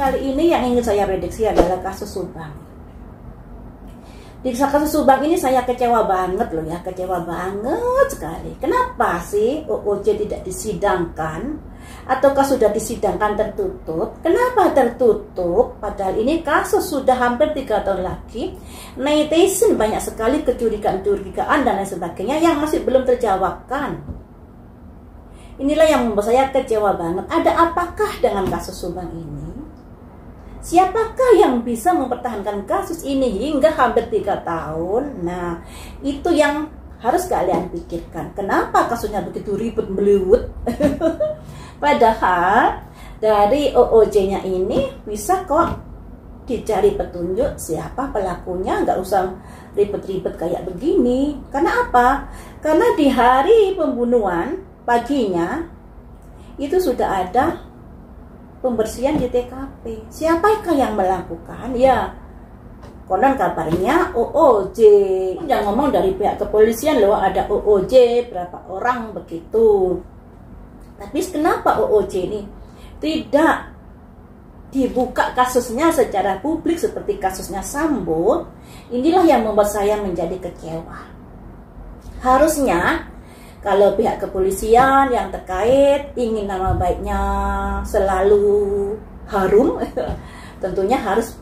kali ini yang ingin saya prediksi adalah kasus Subang. Di kasus Subang ini saya kecewa banget loh ya, kecewa banget sekali. Kenapa sih OOJ tidak disidangkan? Ataukah sudah disidangkan tertutup? Kenapa tertutup? Padahal ini kasus sudah hampir 3 tahun lagi. Netizen banyak sekali kecurigaan dan lain sebagainya yang masih belum terjawabkan. Inilah yang membuat saya kecewa banget. Ada apakah dengan kasus Subang ini? Siapakah yang bisa mempertahankan kasus ini hingga hampir 3 tahun? Nah, itu yang harus kalian pikirkan. Kenapa kasusnya begitu ribet meliwet? Padahal dari OOJ-nya ini bisa kok dicari petunjuk siapa pelakunya, nggak usah ribet-ribet kayak begini. Karena apa? Karena di hari pembunuhan paginya itu sudah ada pembersihan di TKP. Siapakah yang melakukan? Ya, konon kabarnya OOJ. Jangan ngomong dari pihak kepolisian loh, ada OOJ berapa orang begitu. Tapi kenapa OOJ ini tidak dibuka kasusnya secara publik seperti kasusnya Sambo? Inilah yang membuat saya menjadi kecewa. Harusnya kalau pihak kepolisian yang terkait ingin nama baiknya selalu harum, tentunya harus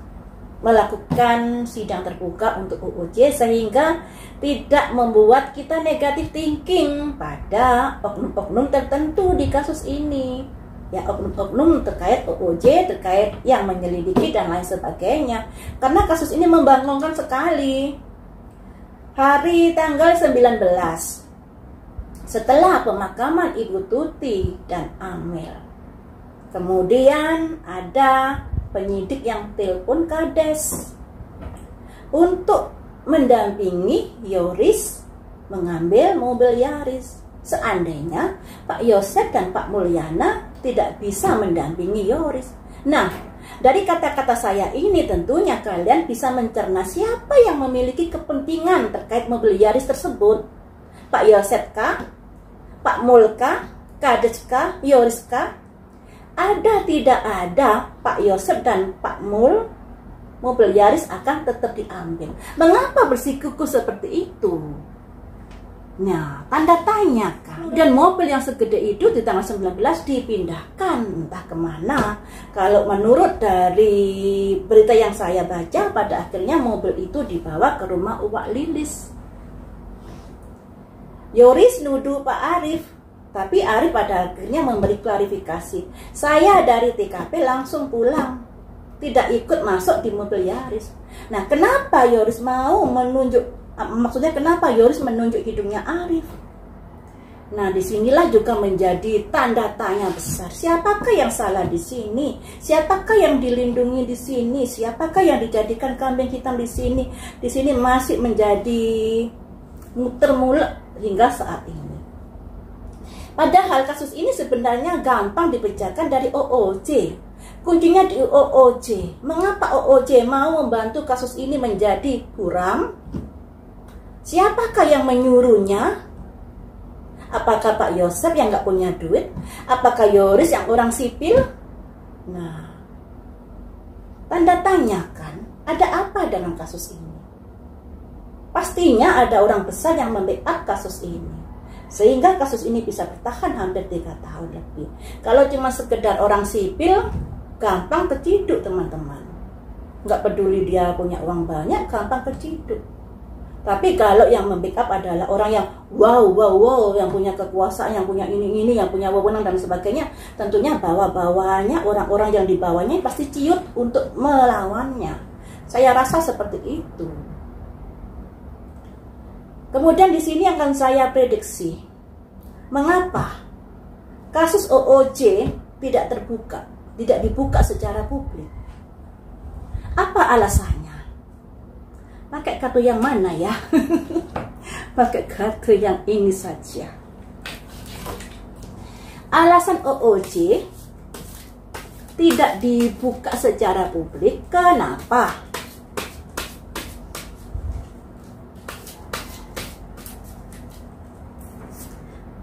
melakukan sidang terbuka untuk OOJ sehingga tidak membuat kita negatif thinking pada oknum-oknum tertentu di kasus ini. Ya, oknum-oknum terkait OOJ, terkait yang menyelidiki dan lain sebagainya. Karena kasus ini membangongkan sekali. Hari tanggal 19 setelah pemakaman Ibu Tuti dan Amel, kemudian ada penyidik yang telepon Kades untuk mendampingi Yoris mengambil mobil Yaris. Seandainya Pak Yosef dan Pak Mulyana tidak bisa mendampingi Yoris. Nah, dari kata-kata saya ini tentunya kalian bisa mencerna siapa yang memiliki kepentingan terkait mobil Yaris tersebut. Pak Yosef kah? Pak Mul kah? Kades kah? Yoris kah? Ada tidak ada Pak Yosef dan Pak Mul, mobil Yaris akan tetap diambil. Mengapa bersikukuh seperti itu? Nah, tanda tanya kan. Dan mobil yang segede itu di tanggal 19 dipindahkan entah kemana. Kalau menurut dari berita yang saya baca, pada akhirnya mobil itu dibawa ke rumah Uwak Lilis. Yoris nuduh Pak Arief, tapi Arief pada akhirnya memberi klarifikasi. Saya dari TKP langsung pulang, tidak ikut masuk di mobil Yaris. Nah, kenapa Yoris mau menunjuk, maksudnya kenapa Yoris menunjuk hidungnya Arief? Nah, disinilah juga menjadi tanda tanya besar. Siapakah yang salah di sini? Siapakah yang dilindungi di sini? Siapakah yang dijadikan kambing hitam di sini? Di sini masih menjadi muter-muler hingga saat ini. Padahal kasus ini sebenarnya gampang dipecahkan dari OOJ. Kuncinya di OOJ. Mengapa OOJ mau membantu kasus ini menjadi buram? Siapakah yang menyuruhnya? Apakah Pak Yosef yang nggak punya duit? Apakah Yoris yang orang sipil? Nah, tanda tanya kan, ada apa dengan kasus ini? Pastinya ada orang besar yang membackup kasus ini, sehingga kasus ini bisa bertahan hampir 3 tahun lebih. Kalau cuma sekedar orang sipil, gampang keciduk teman-teman. Nggak peduli dia punya uang banyak, gampang keciduk. Tapi kalau yang membackup adalah orang yang wow, yang punya kekuasaan, yang punya ini, yang punya wewenang dan sebagainya, tentunya bawah-bawahnya, orang-orang yang di bawahnya pasti ciut untuk melawannya. Saya rasa seperti itu. Kemudian di sini akan saya prediksi, mengapa kasus OOJ tidak terbuka, tidak dibuka secara publik. Apa alasannya? Pakai kartu yang mana ya? Pakai kartu yang ini saja. Alasan OOJ tidak dibuka secara publik, kenapa?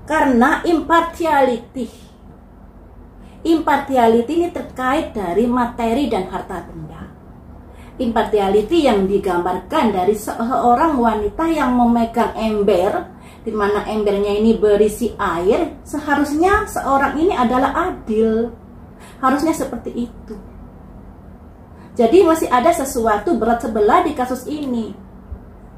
Karena impartiality. Impartiality ini terkait dari materi dan harta benda. Impartiality yang digambarkan dari seorang wanita yang memegang ember, di mana embernya ini berisi air. Seharusnya seorang ini adalah adil, harusnya seperti itu. Jadi masih ada sesuatu berat sebelah di kasus ini.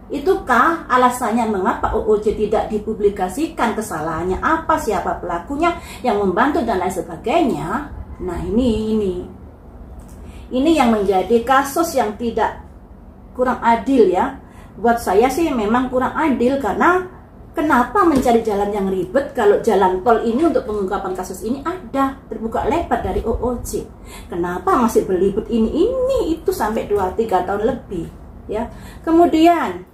Itukah alasannya mengapa OOC tidak dipublikasikan, kesalahannya apa, siapa pelakunya, yang membantu dan lain sebagainya. Nah ini yang menjadi kasus yang tidak kurang adil ya. Buat saya sih memang kurang adil, karena kenapa mencari jalan yang ribet kalau jalan tol ini untuk pengungkapan kasus ini ada, terbuka lebar dari OOC. Kenapa masih berlibet ini itu sampai 2-3 tahun lebih ya. Kemudian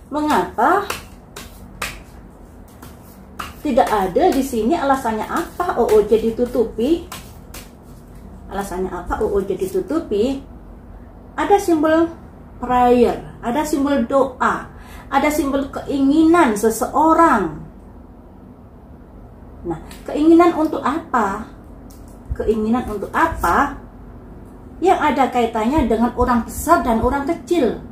mengapa tidak ada di sini, alasannya apa OOC ditutupi? Alasannya apa OOC ditutupi? Ada simbol prayer, ada simbol doa, ada simbol keinginan seseorang. Nah, keinginan untuk apa? Keinginan untuk apa? Yang ada kaitannya dengan orang besar dan orang kecil.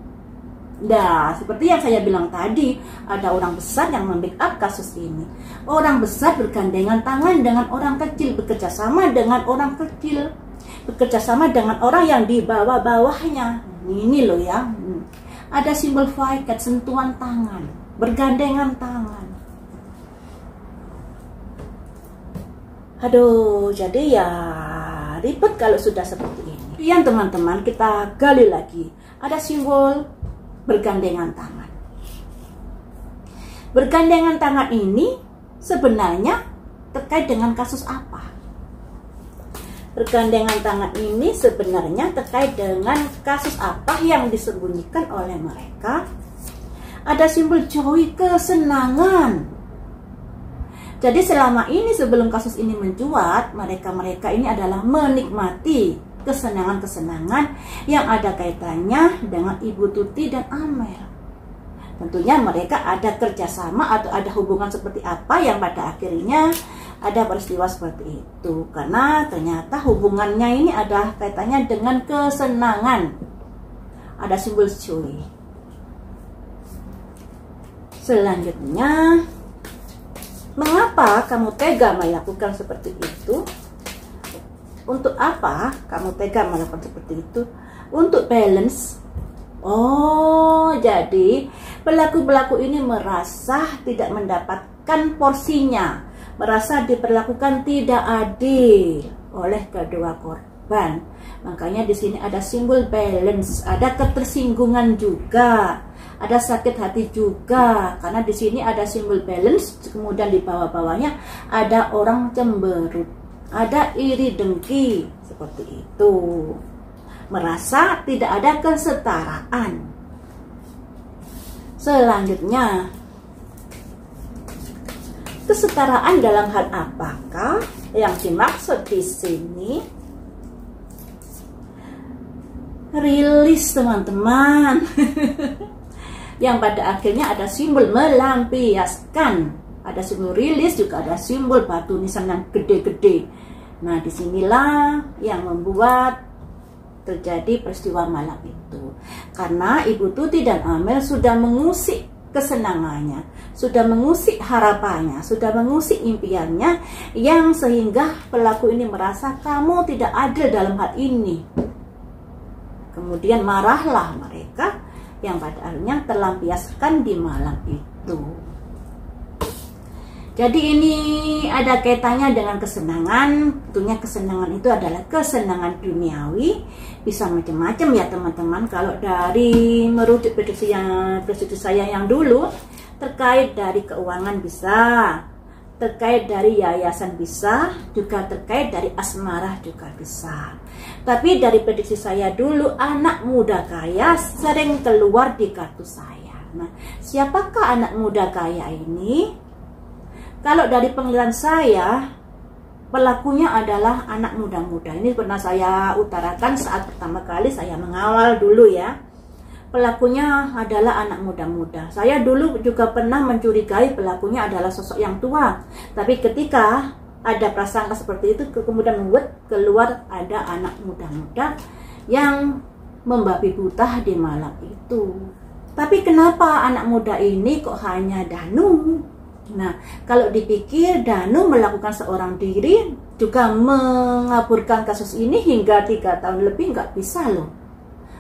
Nah, seperti yang saya bilang tadi, ada orang besar yang membackup kasus ini. Orang besar bergandengan tangan dengan orang kecil, bekerja sama dengan orang kecil, bekerja sama dengan orang yang di bawah-bawahnya. Ini loh ya. Ada simbol fikat, sentuhan tangan, bergandengan tangan. Aduh, jadi ya ribet kalau sudah seperti ini. Kemudian teman-teman, kita gali lagi. Ada simbol bergandengan tangan. Bergandengan tangan ini sebenarnya terkait dengan kasus apa? Bergandengan tangan ini sebenarnya terkait dengan kasus apa yang disembunyikan oleh mereka? Ada simbol joy, kesenangan. Jadi selama ini sebelum kasus ini mencuat, mereka-mereka ini adalah menikmati kesenangan-kesenangan yang ada kaitannya dengan Ibu Tuti dan Amel. Tentunya mereka ada kerjasama atau ada hubungan seperti apa yang pada akhirnya ada peristiwa seperti itu. Karena ternyata hubungannya ini ada kaitannya dengan kesenangan. Ada simbol joy. Selanjutnya, mengapa kamu tega melakukan seperti itu? Untuk apa kamu tega melakukan seperti itu? Untuk balance. Oh, jadi pelaku-pelaku ini merasa tidak mendapatkan porsinya, merasa diperlakukan tidak adil oleh kedua korban. Makanya di sini ada simbol balance, ada ketersinggungan juga, ada sakit hati juga, karena di sini ada simbol balance. Kemudian di bawah-bawahnya ada orang cemberut, ada iri dengki, seperti itu. Merasa tidak ada kesetaraan. Selanjutnya, kesetaraan dalam hal apakah yang dimaksud di sini? Rilis, teman-teman. Yang pada akhirnya ada simbol melampiaskan. Ada simbol rilis, juga ada simbol batu nisan yang gede-gede. Nah, disinilah yang membuat terjadi peristiwa malam itu. Karena Ibu Tuti dan Amel sudah mengusik kesenangannya, sudah mengusik harapannya, sudah mengusik impiannya, yang sehingga pelaku ini merasa kamu tidak adil dalam hal ini. Kemudian marahlah mereka, yang pada akhirnya terlampiaskan di malam itu. Jadi ini ada kaitannya dengan kesenangan. Tentunya kesenangan itu adalah kesenangan duniawi, bisa macam-macam ya teman-teman. Kalau dari merujuk prediksi saya yang dulu, terkait dari keuangan bisa, terkait dari yayasan bisa, juga terkait dari asmara juga bisa. Tapi dari prediksi saya dulu, anak muda kaya sering keluar di kartu saya. Nah, siapakah anak muda kaya ini? Kalau dari penglihatan saya, pelakunya adalah anak muda-muda. Ini pernah saya utarakan saat pertama kali saya mengawal dulu ya. Pelakunya adalah anak muda-muda. Saya dulu juga pernah mencurigai pelakunya adalah sosok yang tua. Tapi ketika ada prasangka seperti itu, kemudian keluar ada anak muda-muda yang membabi buta di malam itu. Tapi kenapa anak muda ini kok hanya Danu? Nah, kalau dipikir Danu melakukan seorang diri juga mengaburkan kasus ini hingga 3 tahun lebih nggak bisa loh.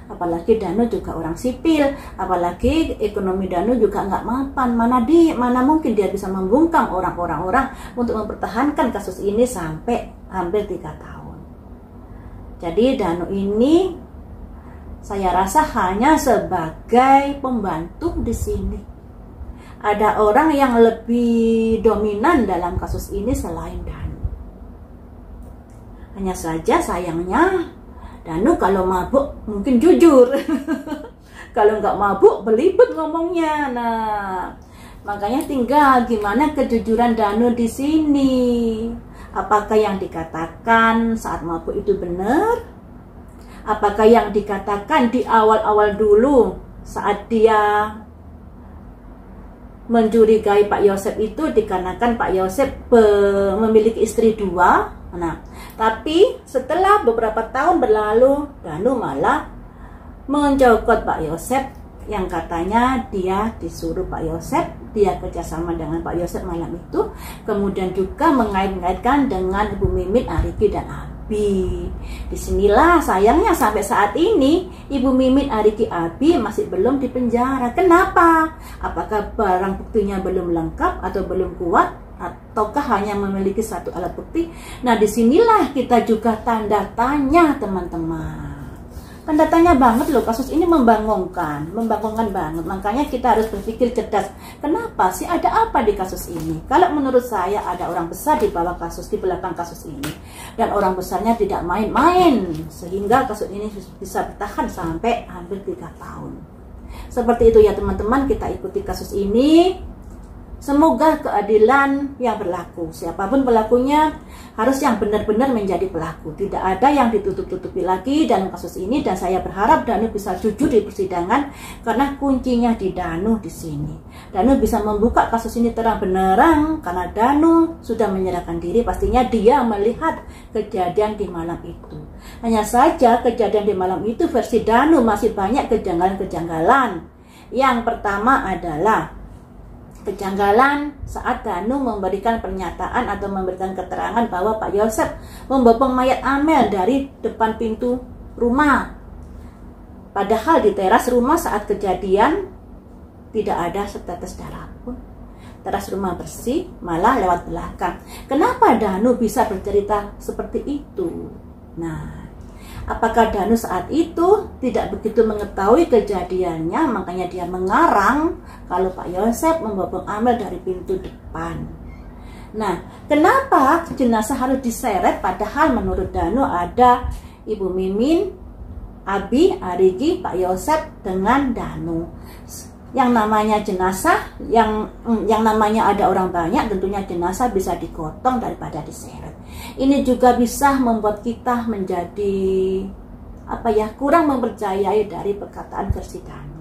Apalagi Danu juga orang sipil, apalagi ekonomi Danu juga nggak mapan. Mana mungkin dia bisa membungkam orang untuk mempertahankan kasus ini sampai hampir 3 tahun. Jadi Danu ini saya rasa hanya sebagai pembantu di sini. Ada orang yang lebih dominan dalam kasus ini selain Danu. Hanya saja sayangnya Danu kalau mabuk mungkin jujur. Kalau nggak mabuk belibet ngomongnya. Nah, makanya tinggal gimana kejujuran Danu di sini. Apakah yang dikatakan saat mabuk itu benar? Apakah yang dikatakan di awal-awal dulu saat dia mencurigai Pak Yosep itu dikarenakan Pak Yosep memiliki istri 2. Nah, tapi setelah beberapa tahun berlalu, Danu malah mencokot Pak Yosep yang katanya dia disuruh Pak Yosep, dia kerjasama dengan Pak Yosep malam itu, kemudian juga mengait-ngaitkan dengan Ibu Mimin, Ariki, dan Abi. Disinilah sayangnya sampai saat ini Ibu Mimin, Ariki, Abi masih belum dipenjara. Kenapa? Apakah barang buktinya belum lengkap atau belum kuat? Ataukah hanya memiliki satu alat bukti? Nah, disinilah kita juga tanda tanya, teman-teman. Tanda tanya banget loh, kasus ini membangongkan banget. Makanya kita harus berpikir cerdas. Kenapa sih, ada apa di kasus ini? Kalau menurut saya ada orang besar di bawah kasus, di belakang kasus ini, dan orang besarnya tidak main-main, sehingga kasus ini bisa bertahan sampai hampir 3 tahun. Seperti itu ya teman-teman, kita ikuti kasus ini. Semoga keadilan yang berlaku, siapapun pelakunya harus yang benar-benar menjadi pelaku. Tidak ada yang ditutup-tutupi lagi dalam kasus ini, dan saya berharap Danu bisa jujur di persidangan karena kuncinya di Danu di sini. Danu bisa membuka kasus ini terang benerang karena Danu sudah menyerahkan diri. Pastinya dia melihat kejadian di malam itu. Hanya saja kejadian di malam itu versi Danu masih banyak kejanggalan-kejanggalan. Yang pertama adalah kejanggalan saat Danu memberikan pernyataan atau memberikan keterangan bahwa Pak Yosep membopong mayat Amel dari depan pintu rumah. Padahal di teras rumah saat kejadian tidak ada setetes darah pun. Teras rumah bersih, malah lewat belakang. Kenapa Danu bisa bercerita seperti itu? Nah, apakah Danu saat itu tidak begitu mengetahui kejadiannya, makanya dia mengarang kalau Pak Yosep membopong Amel dari pintu depan. Nah, kenapa jenazah harus diseret padahal menurut Danu ada Ibu Mimin, Abi, Arigi, Pak Yosep dengan Danu. Yang namanya jenazah, yang namanya ada orang banyak, tentunya jenazah bisa digotong daripada diseret. Ini juga bisa membuat kita menjadi kurang mempercayai dari perkataan versi Danu.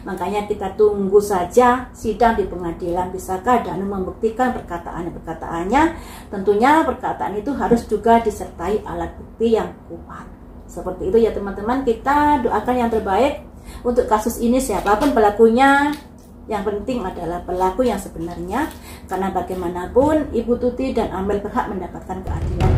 Makanya kita tunggu saja sidang di pengadilan, bisakah Danu membuktikan perkataannya. Tentunya perkataan itu harus juga disertai alat bukti yang kuat. Seperti itu ya teman-teman, kita doakan yang terbaik untuk kasus ini. Siapapun pelakunya, yang penting adalah pelaku yang sebenarnya, karena bagaimanapun Ibu Tuti dan Amel berhak mendapatkan keadilan.